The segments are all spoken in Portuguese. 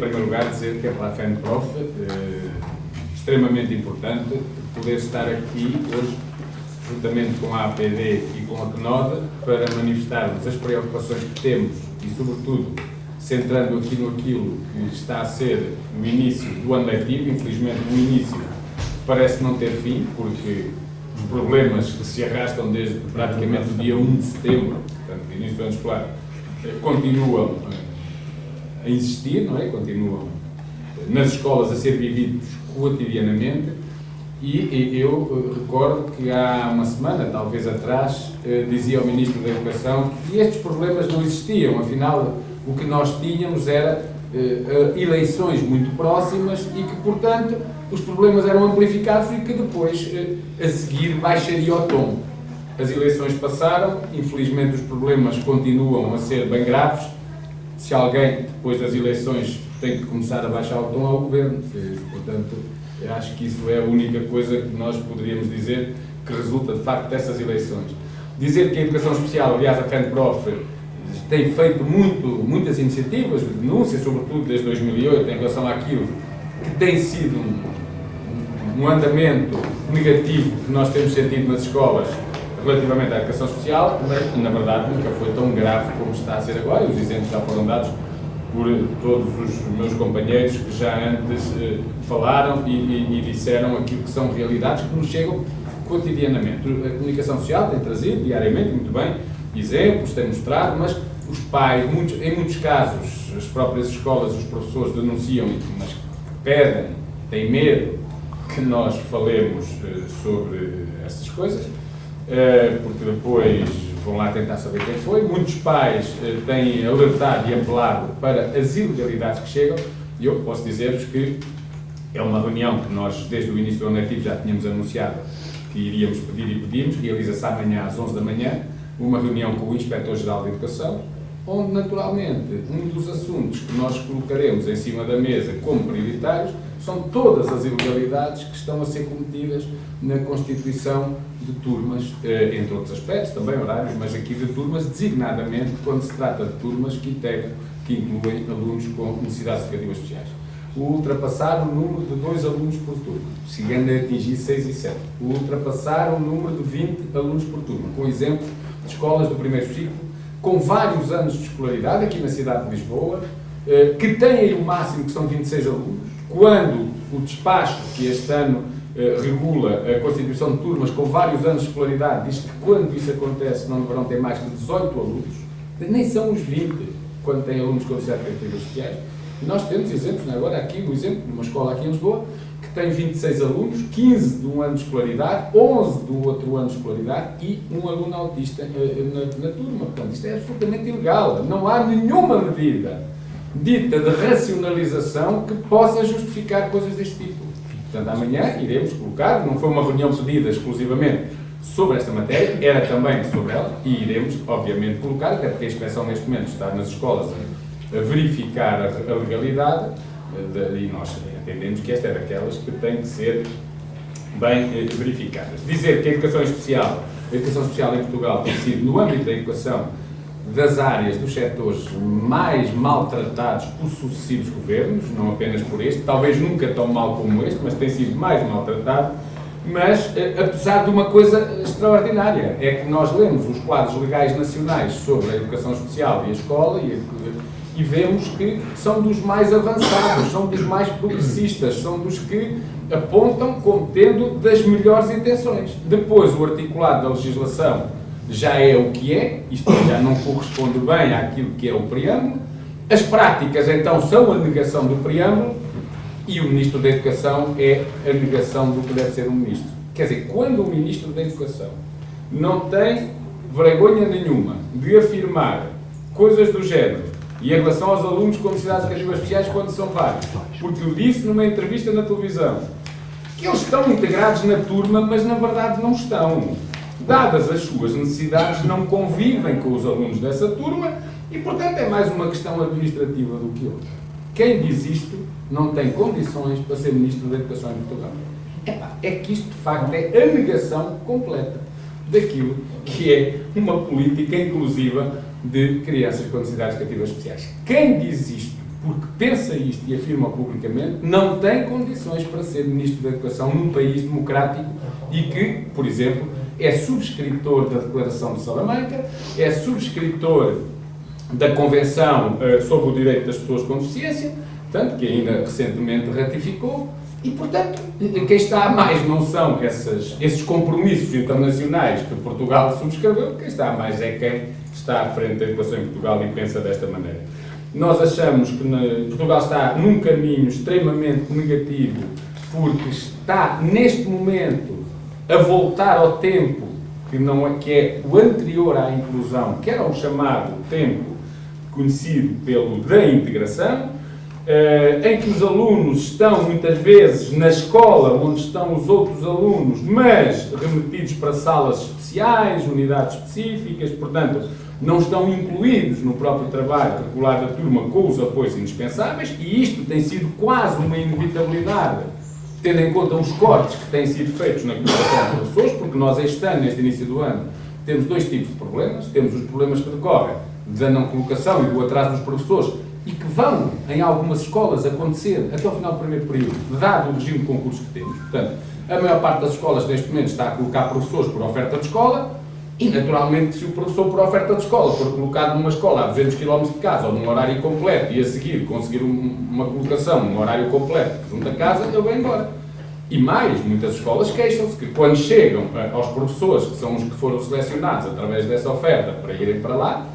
Em primeiro lugar, dizer que é para a FENPROF extremamente importante poder estar aqui hoje, juntamente com a APD e com a PNOD, para manifestarmos as preocupações que temos e, sobretudo, centrando aqui no aquilo que está a ser o início do ano letivo. Infelizmente, o início parece não ter fim, porque os problemas que se arrastam desde praticamente o dia 1 de setembro, portanto, início do ano escolar, continuam a existir, não é? Continuam nas escolas a ser vividos cotidianamente, e eu recordo que há uma semana, talvez atrás, dizia o Ministro da Educação que estes problemas não existiam, afinal o que nós tínhamos era eleições muito próximas e que, portanto, os problemas eram amplificados e que depois, a seguir, baixaria o tom. As eleições passaram, infelizmente os problemas continuam a ser bem graves. Se alguém, depois das eleições, tem que começar a baixar o tom, ao Governo. Portanto, acho que isso é a única coisa que nós poderíamos dizer que resulta, de facto, dessas eleições. Dizer que a educação especial, aliás, a FENPROF, tem feito muitas iniciativas de denúncia, sobretudo desde 2008, em relação àquilo que tem sido um andamento negativo que nós temos sentido nas escolas relativamente à educação especial, mas, na verdade, nunca foi tão grave como está a ser agora, e os exemplos já foram dados por todos os meus companheiros que já antes falaram e disseram aquilo que são realidades que nos chegam cotidianamente. A comunicação social tem trazido diariamente, muito bem, exemplos, tem mostrado, mas os pais, em muitos casos, as próprias escolas, os professores denunciam, mas pedem, têm medo que nós falemos sobre essas coisas, porque depois vão lá tentar saber quem foi. Muitos pais têm alertado e apelado para as ilegalidades que chegam, e eu posso dizer-vos que é uma reunião que nós, desde o início do ano letivo, já tínhamos anunciado que iríamos pedir e pedimos. Realiza-se amanhã às 11 da manhã, uma reunião com o Inspetor-Geral de Educação, onde, naturalmente, um dos assuntos que nós colocaremos em cima da mesa como prioritários são todas as ilegalidades que estão a ser cometidas na constituição de turmas, entre outros aspectos, também horários, mas aqui de turmas, designadamente quando se trata de turmas que incluem alunos com necessidades educativas especiais. O ultrapassar o número de 2 alunos por turma, chegando a atingir 6 e 7. O ultrapassar o número de 20 alunos por turma, com exemplos de escolas do primeiro ciclo, com vários anos de escolaridade, aqui na cidade de Lisboa, que têm aí o máximo, que são 26 alunos, quando o despacho, que este ano regula a constituição de turmas com vários anos de escolaridade, diz que quando isso acontece não deverão ter mais que 18 alunos, nem são os 20, quando têm alunos com necessidades educativas especiais. E nós temos exemplos, agora aqui, um exemplo de uma escola aqui em Lisboa, que tem 26 alunos, 15 de um ano de escolaridade, 11 do outro ano de escolaridade e um aluno autista na turma. Portanto, isto é absolutamente ilegal. Não há nenhuma medida dita de racionalização que possa justificar coisas deste tipo. Portanto, amanhã iremos colocar, não foi uma reunião pedida exclusivamente sobre esta matéria, era também sobre ela, e iremos, obviamente, colocar, até porque a inspeção neste momento está nas escolas a verificar a legalidade, e nós entendemos que esta é daquelas que tem que ser bem verificadas. Dizer que a educação especial em Portugal tem sido, no âmbito da educação, das áreas, dos setores mais maltratados por sucessivos governos, não apenas por este, talvez nunca tão mal como este, mas tem sido mais maltratado. Mas, apesar de uma coisa extraordinária, é que nós lemos os quadros legais nacionais sobre a educação especial e a escola e vemos que são dos mais avançados, são dos mais progressistas, são dos que apontam como tendo das melhores intenções. Depois, o articulado da legislação já é o que é, isto já não corresponde bem àquilo que é o preâmbulo. As práticas, então, são a negação do preâmbulo, e o Ministro da Educação é a negação do que deve ser um Ministro. Quer dizer, quando o Ministro da Educação não tem vergonha nenhuma de afirmar coisas do género, e em relação aos alunos com necessidades educativas especiais, quando são vários, porque eu disse numa entrevista na televisão que eles estão integrados na turma, mas na verdade não estão. Dadas as suas necessidades, não convivem com os alunos dessa turma e, portanto, é mais uma questão administrativa do que outra. Quem diz isto não tem condições para ser Ministro da Educação em Portugal. É que isto, de facto, é a negação completa daquilo que é uma política inclusiva de crianças com necessidades educativas especiais. Quem diz isto porque pensa isto e afirma publicamente, não tem condições para ser Ministro da Educação num país democrático e que, por exemplo, é subscritor da Declaração de Salamanca, é subscritor da Convenção sobre o Direito das Pessoas com Deficiência, portanto, que ainda recentemente ratificou, e, portanto, quem está a mais não são esses compromissos internacionais que Portugal subscreveu, quem está a mais é quem está à frente da educação em Portugal e pensa desta maneira. Nós achamos que Portugal está num caminho extremamente negativo, porque está, neste momento, a voltar ao tempo que é o anterior à inclusão, que era o chamado tempo conhecido da integração, em que os alunos estão muitas vezes na escola onde estão os outros alunos, mas remetidos para salas especiais, unidades específicas, portanto, não estão incluídos no próprio trabalho regular da turma com os apoios indispensáveis, e isto tem sido quase uma inevitabilidade, tendo em conta os cortes que têm sido feitos na colocação de professores, porque nós este ano, neste início do ano, temos dois tipos de problemas. Temos os problemas que decorrem da não colocação e do atraso dos professores, e que vão, em algumas escolas, acontecer até ao final do primeiro período, dado o regime de concurso que temos. Portanto, a maior parte das escolas, neste momento, está a colocar professores por oferta de escola, e, naturalmente, se o professor por oferta de escola for colocado numa escola a 200 km de casa, ou num horário completo, e a seguir conseguir uma colocação num horário completo junto a casa, ele vai embora. E mais, muitas escolas queixam-se que, quando chegam aos professores, que são os que foram selecionados através dessa oferta para irem para lá,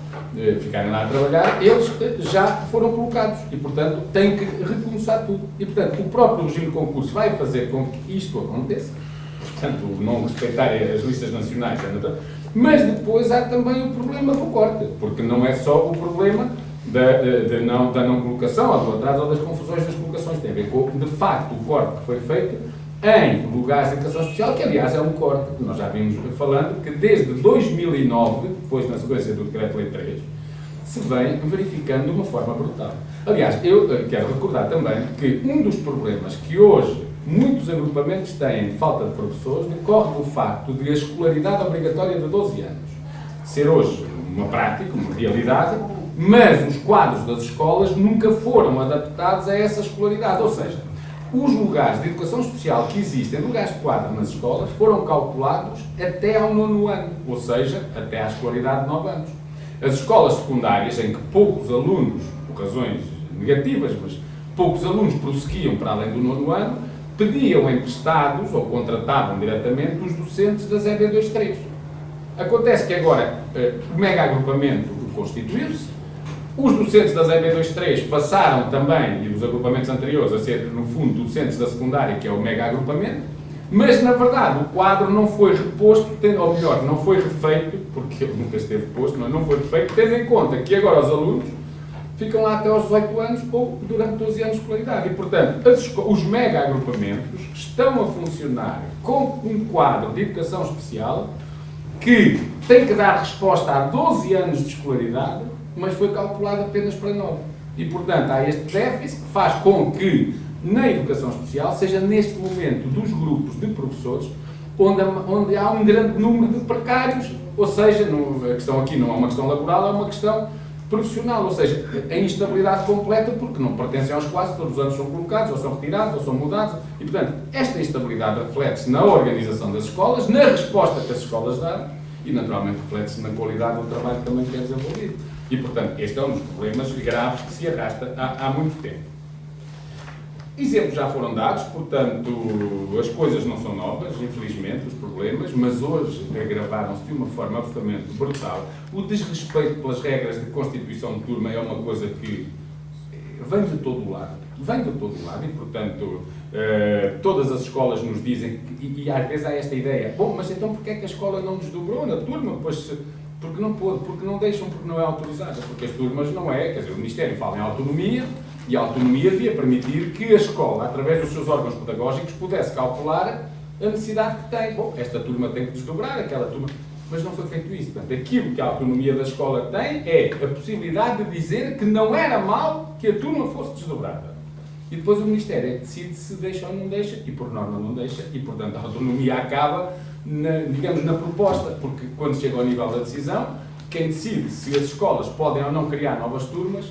ficarem lá a trabalhar, eles já foram colocados e, portanto, têm que recomeçar tudo. E, portanto, o próprio regime de concurso vai fazer com que isto aconteça, portanto, não respeitar as listas nacionais, mas depois há também o problema do corte, porque não é só o problema da não colocação, ou do atraso ou das confusões das colocações, tem a ver com, de facto, o corte que foi feito em lugares de educação especial, que aliás é um corte que nós já vimos falando, que desde 2009, depois na sequência do Decreto-Lei 3, se vem verificando de uma forma brutal. Aliás, eu quero recordar também que um dos problemas que hoje muitos agrupamentos têm de falta de professores decorre do facto de a escolaridade obrigatória de 12 anos ser hoje uma prática, uma realidade, mas os quadros das escolas nunca foram adaptados a essa escolaridade, ou seja, os lugares de educação especial que existem, lugares de quadro nas escolas, foram calculados até ao 9º ano, ou seja, até à escolaridade de 9 anos. As escolas secundárias, em que poucos alunos, por razões negativas, mas poucos alunos prosseguiam para além do 9º ano, pediam emprestados ou contratavam diretamente os docentes das EB23. Acontece que agora o mega agrupamento constituiu-se, os docentes das EB23 passaram também, e dos agrupamentos anteriores, a ser, no fundo, docentes da secundária, que é o mega agrupamento, mas, na verdade, o quadro não foi reposto, ou melhor, não foi refeito, porque ele nunca esteve posto, mas não foi refeito, tendo em conta que agora os alunos ficam lá até aos 18 anos ou durante 12 anos de escolaridade. E, portanto, os mega agrupamentos estão a funcionar com um quadro de educação especial que tem que dar resposta a 12 anos de escolaridade, mas foi calculado apenas para 9. E, portanto, há este déficit que faz com que, na educação especial, seja neste momento dos grupos de professores, onde há um grande número de precários, ou seja, a questão aqui não é uma questão laboral, é uma questão profissional, ou seja, a instabilidade completa, porque não pertencem aos quadros, todos os anos são colocados, ou são retirados, ou são mudados, e, portanto, esta instabilidade reflete-se na organização das escolas, na resposta que as escolas dão, e, naturalmente, reflete-se na qualidade do trabalho que também é desenvolvido. E, portanto, este é um dos problemas graves que se arrasta há muito tempo. Exemplos já foram dados, portanto, as coisas não são novas, infelizmente, os problemas, mas hoje agravaram-se de uma forma absolutamente brutal. O desrespeito pelas regras de constituição de turma é uma coisa que vem de todo o lado. Vem de todo o lado e, portanto, todas as escolas nos dizem, e às vezes há esta ideia, bom, mas então porquê é que a escola não desdobrou na turma? Pois, porque não pôde, porque não deixam, porque não é autorizada, porque as turmas não é, quer dizer, o Ministério fala em autonomia, e a autonomia devia permitir que a escola, através dos seus órgãos pedagógicos, pudesse calcular a necessidade que tem. Bom, esta turma tem que desdobrar, aquela turma... Mas não foi feito isso. Portanto, aquilo que a autonomia da escola tem é a possibilidade de dizer que não era mal que a turma fosse desdobrada. E depois o Ministério é que decide se deixa ou não deixa, e por norma não deixa, e portanto a autonomia acaba, digamos, na proposta, porque quando chega ao nível da decisão, quem decide se as escolas podem ou não criar novas turmas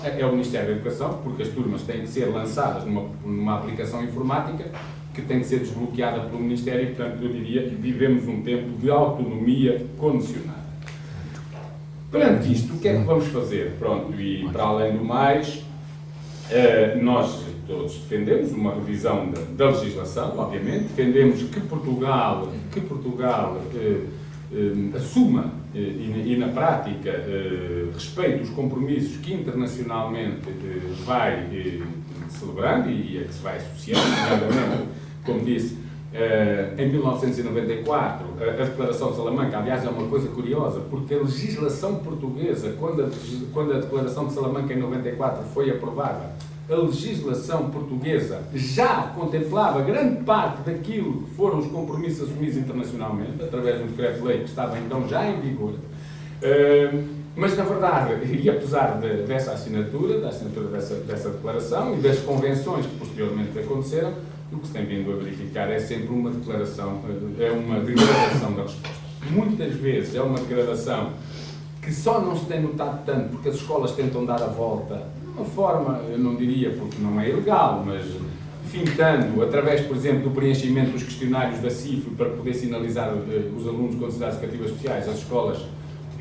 é o Ministério da Educação, porque as turmas têm que ser lançadas numa aplicação informática que tem que ser desbloqueada pelo Ministério e, portanto, eu diria que vivemos um tempo de autonomia condicionada. Perante isto, o que é que vamos fazer? Pronto, e para além do mais, nós todos defendemos uma revisão da legislação, obviamente, defendemos que Portugal assuma e na prática respeite os compromissos que internacionalmente vai celebrando e a que se vai associando, nomeadamente, como disse, em 1994, a Declaração de Salamanca, aliás, é uma coisa curiosa, porque a legislação portuguesa, quando a Declaração de Salamanca em 94 foi aprovada, a legislação portuguesa já contemplava grande parte daquilo que foram os compromissos assumidos internacionalmente, através de um decreto-lei que estava então já em vigor. Mas, na verdade, e apesar dessa assinatura, dessa declaração e das convenções que posteriormente aconteceram, o que se tem vindo a verificar é sempre uma declaração, é uma degradação da resposta. Muitas vezes é uma degradação que só não se tem notado tanto porque as escolas tentam dar a volta de uma forma, eu não diria porque não é ilegal, mas fintando, através, por exemplo, do preenchimento dos questionários da CIF para poder sinalizar os alunos com necessidades educativas especiais, as escolas,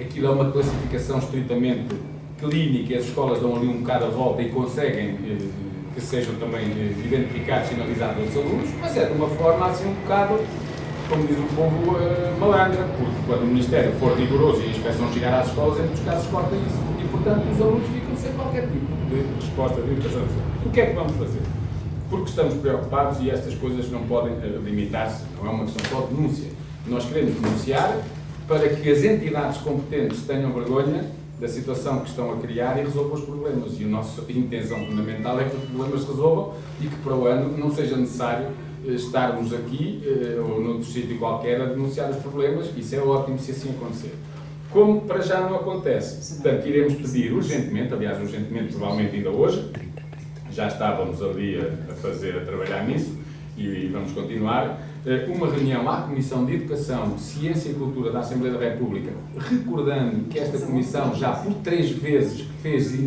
aquilo é uma classificação estritamente clínica, as escolas dão ali um bocado a volta e conseguem que sejam também identificados, sinalizados aos alunos, mas é de uma forma assim um bocado, como diz o povo, malandra, porque quando o Ministério for rigoroso e a inspeção chegar às escolas, em muitos casos corta isso. E, portanto, os alunos ficam sem qualquer tipo de resposta de educação. O que é que vamos fazer? Porque estamos preocupados e estas coisas não podem limitar-se, não é uma questão só de denúncia. Nós queremos denunciar para que as entidades competentes tenham vergonha da situação que estão a criar e resolvam os problemas. E a nossa intenção fundamental é que os problemas se resolvam e que para o ano não seja necessário estarmos aqui ou noutro sítio qualquer a denunciar os problemas. Isso é ótimo se assim acontecer. Como para já não acontece, portanto, iremos pedir urgentemente, aliás, urgentemente, provavelmente ainda hoje, já estávamos ali a trabalhar nisso e vamos continuar, uma reunião à Comissão de Educação, Ciência e Cultura da Assembleia da República, recordando que esta Comissão já por 3 vezes fez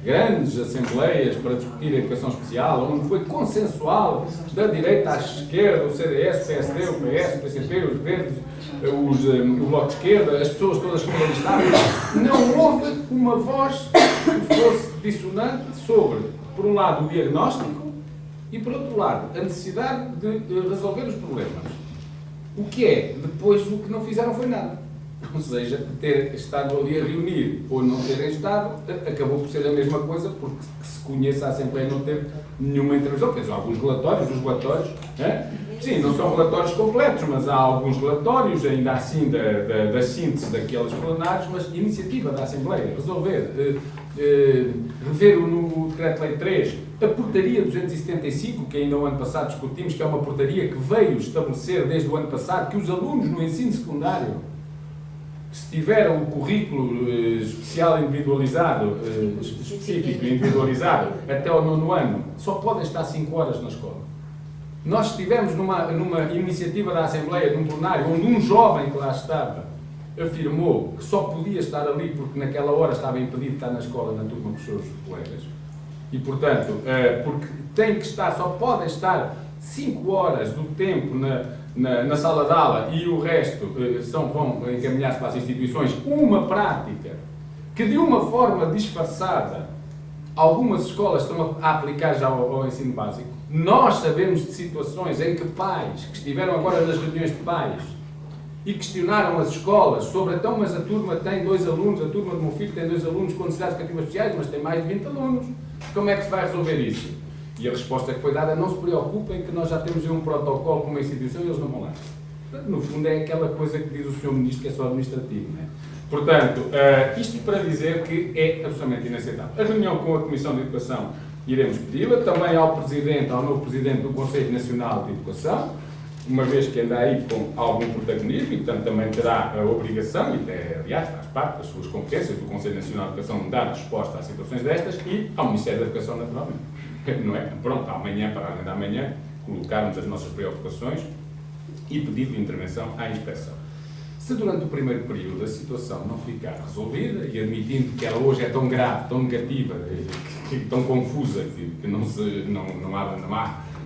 grandes assembleias para discutir a educação especial, onde foi consensual da direita à esquerda, o CDS, o PSD, o PS, o PCP, os Verdes, o Bloco de Esquerda, as pessoas todas que foram listadas, não houve uma voz que fosse dissonante sobre, por um lado, o diagnóstico, e, por outro lado, a necessidade de resolver os problemas. O que é? Depois, o que não fizeram foi nada. Ou seja, ter estado ali a reunir ou não terem estado, acabou por ser a mesma coisa, porque se conhece a Assembleia não teve nenhuma intervenção. Quer dizer, alguns relatórios, os relatórios, sim, não são relatórios completos, mas há alguns relatórios, ainda assim, da síntese daqueles plenários, mas iniciativa da Assembleia, resolver, rever no Decreto-Lei 3, a portaria 275, que ainda o ano passado discutimos, que é uma portaria que veio estabelecer desde o ano passado que os alunos no ensino secundário, se tiveram o currículo especial individualizado, específico individualizado, até ao 9º ano, só podem estar 5 horas na escola. Nós estivemos numa iniciativa da Assembleia, num plenário, onde um jovem que lá estava afirmou que só podia estar ali porque naquela hora estava impedido de estar na escola, na turma com os seus colegas. E, portanto, porque tem que estar, só podem estar 5 horas do tempo na sala de aula e o resto vão encaminhar-se para as instituições, uma prática que, de uma forma disfarçada, algumas escolas estão a aplicar já ao ensino básico. Nós sabemos de situações em que pais, que estiveram agora nas reuniões de pais, e questionaram as escolas sobre, então, mas a turma tem 2 alunos, a turma do meu filho tem 2 alunos com necessidades educativas especiais, mas tem mais de 20 alunos. Como é que se vai resolver isso? E a resposta que foi dada, não se preocupem que nós já temos um protocolo com uma instituição e eles não vão lá. No fundo é aquela coisa que diz o Sr. Ministro que é só administrativo, não é? Portanto, isto para dizer que é absolutamente inaceitável. A reunião com a Comissão de Educação iremos pedi-la, também ao novo Presidente do Conselho Nacional de Educação, uma vez que anda aí com algum protagonismo e, portanto, também terá a obrigação, e até, aliás, faz parte das suas competências do Conselho Nacional de Educação, de dar resposta a situações destas, e ao Ministério da Educação, naturalmente. Não é? Pronto, amanhã, para além da manhã, colocarmos as nossas preocupações e pedido de intervenção à inspeção. Se durante o primeiro período a situação não ficar resolvida, e admitindo que ela hoje é tão grave, tão negativa, tão confusa, que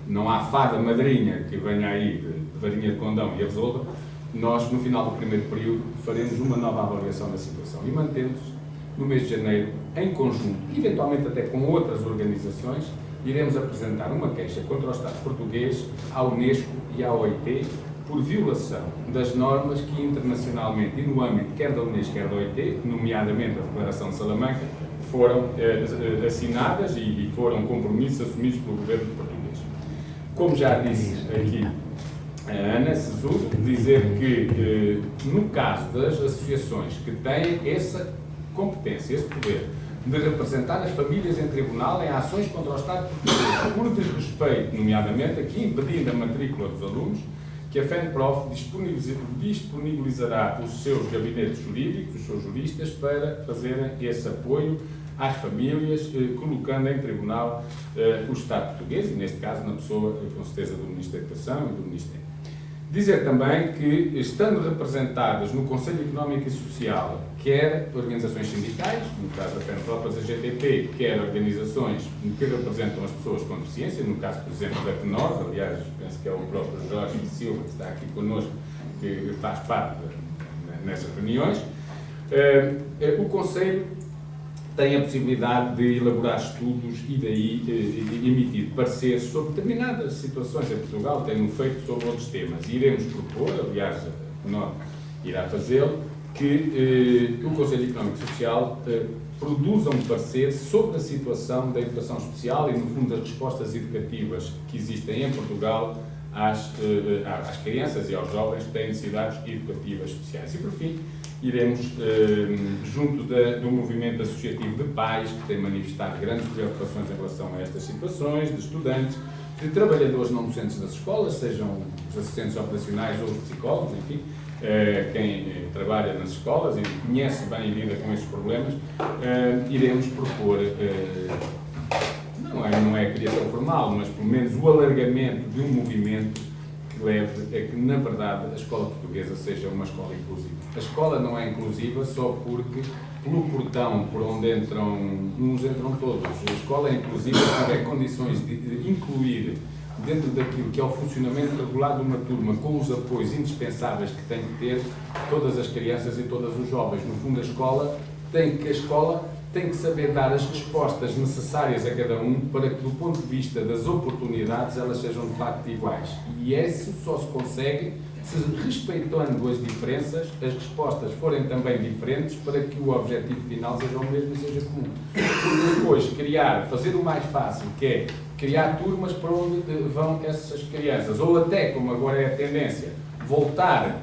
não há fada madrinha que venha aí de varinha de condão e a resolva, nós, no final do primeiro período, faremos uma nova avaliação da situação e mantemos no mês de janeiro, em conjunto, eventualmente até com outras organizações, iremos apresentar uma queixa contra o Estado português, à Unesco e à OIT, por violação das normas que internacionalmente e no âmbito quer da Unesco quer da OIT, nomeadamente a Declaração de Salamanca, foram assinadas e foram compromissos assumidos pelo governo português. Como já disse aqui a Ana Cesudo, dizer que no caso das associações que têm essa competência, esse poder de representar as famílias em tribunal em ações contra o Estado português, por desrespeito, nomeadamente aqui impedindo a matrícula dos alunos, que a FENPROF disponibilizará os seus gabinetes jurídicos, os seus juristas, para fazerem esse apoio às famílias, colocando em tribunal o Estado português, e neste caso na pessoa, com certeza, do Ministro da Educação e do Ministério. Dizer também que, estando representadas no Conselho Económico e Social, quer organizações sindicais, no caso da FENPROF, a GTP, quer organizações que representam as pessoas com deficiência, no caso, por exemplo, da TENOR, aliás, penso que é o próprio Jorge Silva, que está aqui connosco, que faz parte nessas reuniões, o Conselho tem a possibilidade de elaborar estudos e daí emitir pareceres sobre determinadas situações em Portugal, tem-no feito sobre outros temas. E iremos propor, aliás, a TENOR irá fazê-lo, que o Conselho Económico e Social produza um parecer sobre a situação da educação especial e, no fundo, das respostas educativas que existem em Portugal às crianças e aos jovens que têm necessidades educativas especiais. E, por fim, iremos, junto do movimento associativo de pais, que tem manifestado grandes preocupações em relação a estas situações, de estudantes, de trabalhadores não docentes das escolas, sejam os assistentes operacionais ou os psicólogos, enfim, quem trabalha nas escolas e conhece bem e lida com estes problemas, iremos propor, não é a criação formal, mas pelo menos o alargamento de um movimento que leve a que, na verdade, a escola portuguesa seja uma escola inclusiva. A escola não é inclusiva só porque, pelo portão por onde uns entram todos. A escola é inclusiva se tiver condições de incluir dentro daquilo que é o funcionamento regular de uma turma, com os apoios indispensáveis que tem que ter todas as crianças e todos os jovens. No fundo, a escola tem que saber dar as respostas necessárias a cada um para que, do ponto de vista das oportunidades, elas sejam de facto iguais. E isso só se consegue se, respeitando as diferenças, as respostas forem também diferentes para que o objetivo final seja o mesmo e seja comum. Porque depois fazer o mais fácil, que é criar turmas para onde vão essas crianças, ou até, como agora é a tendência, voltar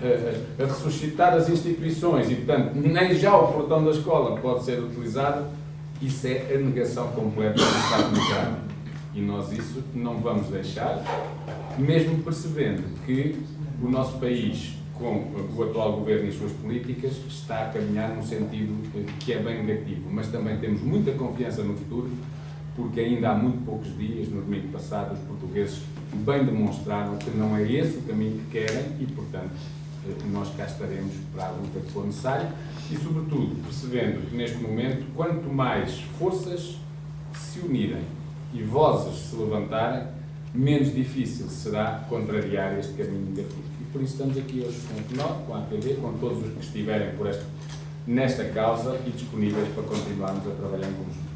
a ressuscitar as instituições e, portanto, nem já o portão da escola pode ser utilizado, isso é a negação completa do Estado Democrático. E nós isso não vamos deixar, mesmo percebendo que o nosso país, com o atual governo e as suas políticas, está a caminhar num sentido que é bem negativo. Mas também temos muita confiança no futuro, porque ainda há muito poucos dias, no domingo passado, os portugueses bem demonstraram que não é esse o caminho que querem e, portanto, nós cá estaremos para a luta que for necessária e, sobretudo, percebendo que neste momento, quanto mais forças se unirem e vozes se levantarem, menos difícil será contrariar este caminho negativo. E por isso estamos aqui hoje com o TENOR, com a APD, com todos os que estiverem nesta causa e disponíveis para continuarmos a trabalhar em conjunto.